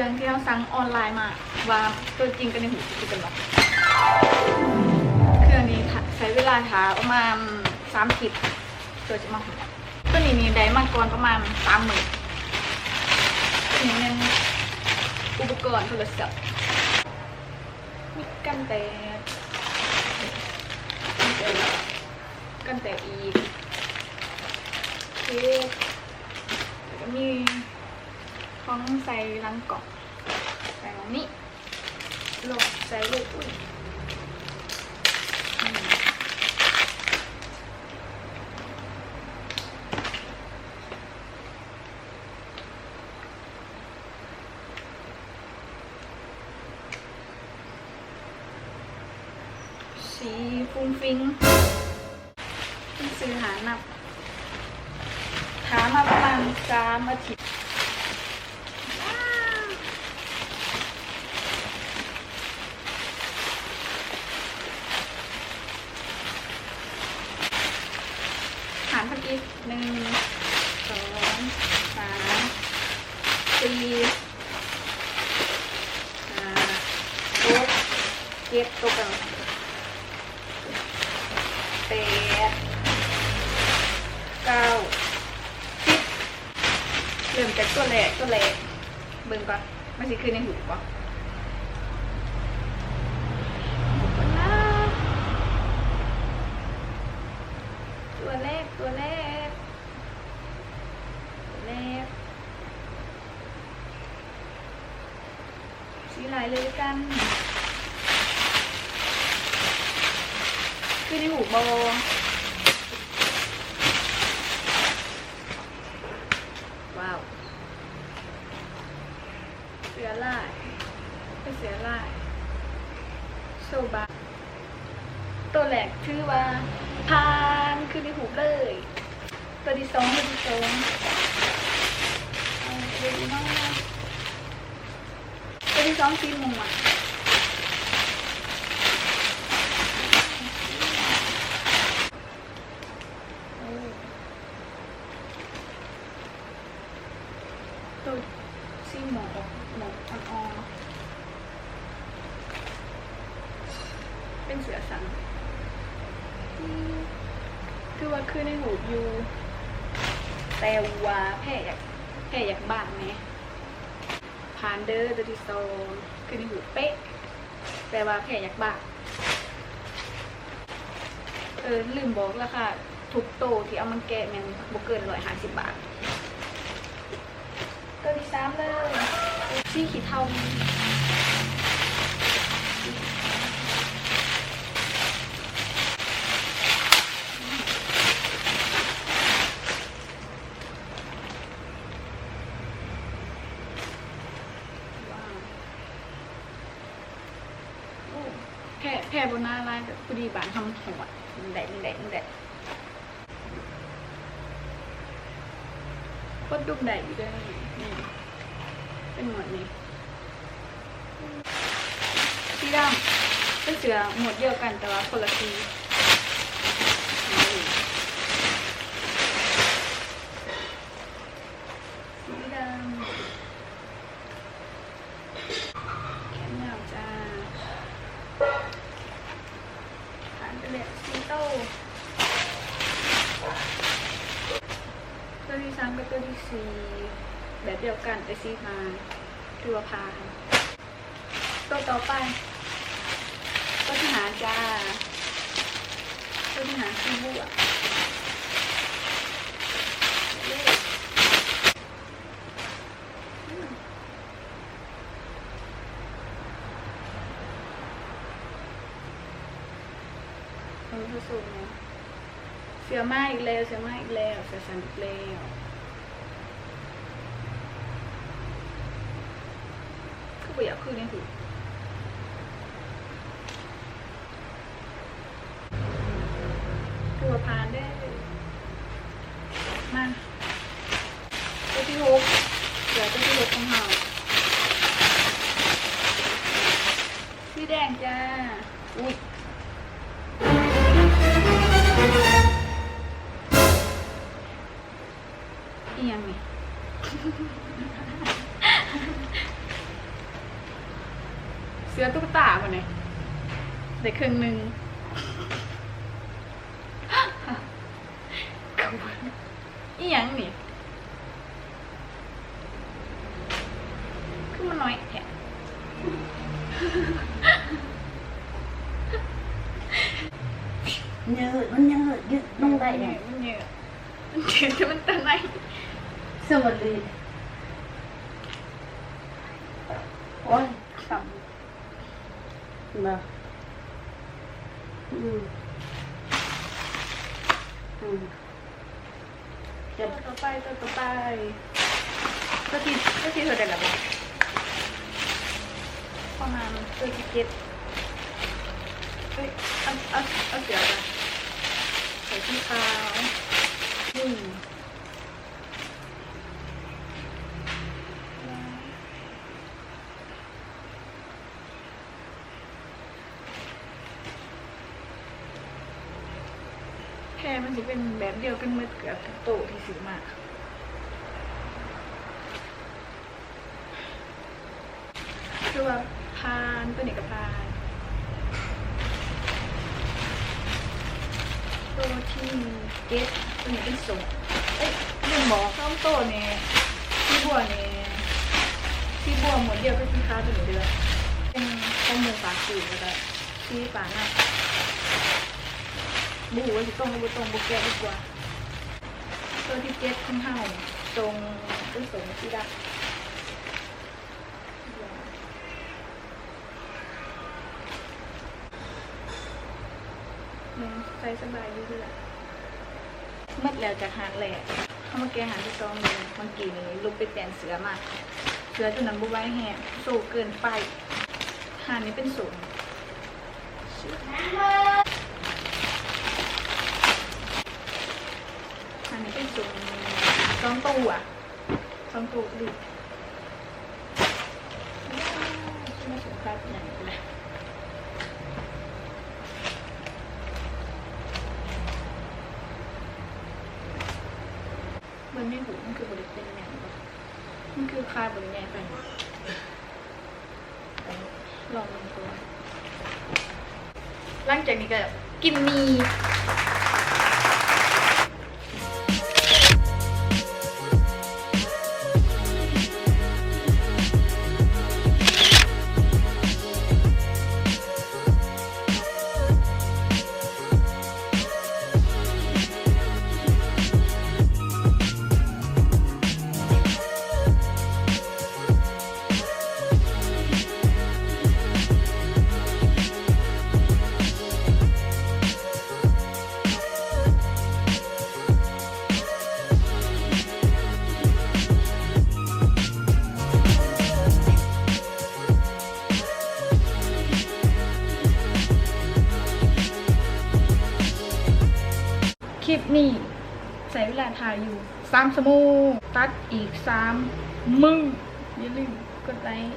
รื่องที่เราสั่งออนไลน์มาว่าตัวจริงกันในหูคือกันหรอเครื่องนี้ใช้เวลาช้าประมาณ30ตัวจะมาหูตัวนี้ได้มาก่อนประมาณ30,000ตัวนี้เป็นอุปกรณ์โทรศัพท์มีกันแตกอีกเคสแล้วก็มีของใส่ลังกล่องใส่ของนี้โหลดใส่ลูกอุ้ยสีฟุ้งฟิ้งซื้อหานับหามาประมาณ3 อาทิตย์หารเมื่อกี้1 2 3 4 5 6 7ตัวกัน8 9 10เริ่มจากตัวแรกเบิ่งก่อนมันสิคือในหูป่ะตัวแรกสีลายเลยกันคือในหูโบว้าวเสือลายเป็นเสือลายโซบะตัวแรกชื่อว่าพานคือในหูเลยตัวที่สองตัวที่สองสีม่วงตัวสีหมอกอ่อนๆเป็นเสือสันคือว่าคือในหูอยู่แต่ว่าแพ้อยากบ้านไหมพานเดอร์ตัวที่สองคือในหูเป๊ะแต่ว่าแพ้อยากบ้านลืมบอกแล้วค่ะทุกโตที่เอามันแกะมันบ่เกิน150 บาทตัวที่3เลยสีขีดเทาแค่บนหน้าลายแบบพอดีบานทำหัวมันแดดก็ดุกแดดอยู่ด้วยนี่เป็นหมวดนี้สีดำเป็นเสือหมวดเดียวกันแต่ว่าคนละสีดำแขนยาวจ้าสีโต้ตัวที่3เป็นตัวที่4แบบเดียวกันแต่สีพานคือว่าพานตัวต่อไปตัวที่5จ้าตัวที่5สีบัวสุดๆนะเสือไม้อีกแล้วเสือสันอีกแล้วคือประหยัดคือเนี่ยถูกตัวพานได้มาตัวที่6เสือตัวที่6ของเราสีแดงจ้าอุ้ยอีกอย่างนี้ สือตุ๊กตามาเนี่ยได้ครึ่งหนึ่งอีหยังนี่คือมันน้อยแท้ เยอะมันเยอะยึดลงได้เนี่ย มันเยอะมันเจ็บมันตะไหน สวัสดีโอ้ย ต่ มาจะ ำต่อไปตัวที่เธอได้แล้วประมาณตัวที่เจ็ดเฮ้ยเอาเสือไปใส่ที่ขาวแพรมันจะเป็นแบบเดียวกันเมื่อเกือบทุกโตะที่ซื้อมาคือว่าพานตัวนี้กับพานตัวที่เก็ตตัวนี้เป็นสูงเอ้ยเรื่องบอกข้าวโตเนี่ยที่บัวเนี่ยที่บัวหมดเดียวก็ที่ค้าตัวนี้เดือนเป็นข้าวหมูปลาจีนก็ได้ที่ปลาหน้าบูว่าจะตรงหรือตรงบุกแก้ดีกว่าตัวที่เก็ตข้างเท้าตรงเป็นสูงที่ดักใส่สบายอยู่ด้วยมัดแล้วจากหางแหลกเข้ามาแกหางที่ซองนึงบางกีนี้ลุกไปแต่งเสือมาเสือจนนั้นบุไว้แห้งสูงเกินไปหางนี้เป็นสูงหางนี้เป็นสูงซองตัวดิไม่สนใจเป็นอย่างนี้เลยมันไม่หูมันคือบริเป็นอย่างไรมันคือคลายบริแยงไปลองลงตัวหลังจากนี้ก็กินมีคลิปนี้ใช้เวลาถ่ายอยู่3 ชั่วโมงตัดอีก3 มื้ออย่าลืมกดไลค์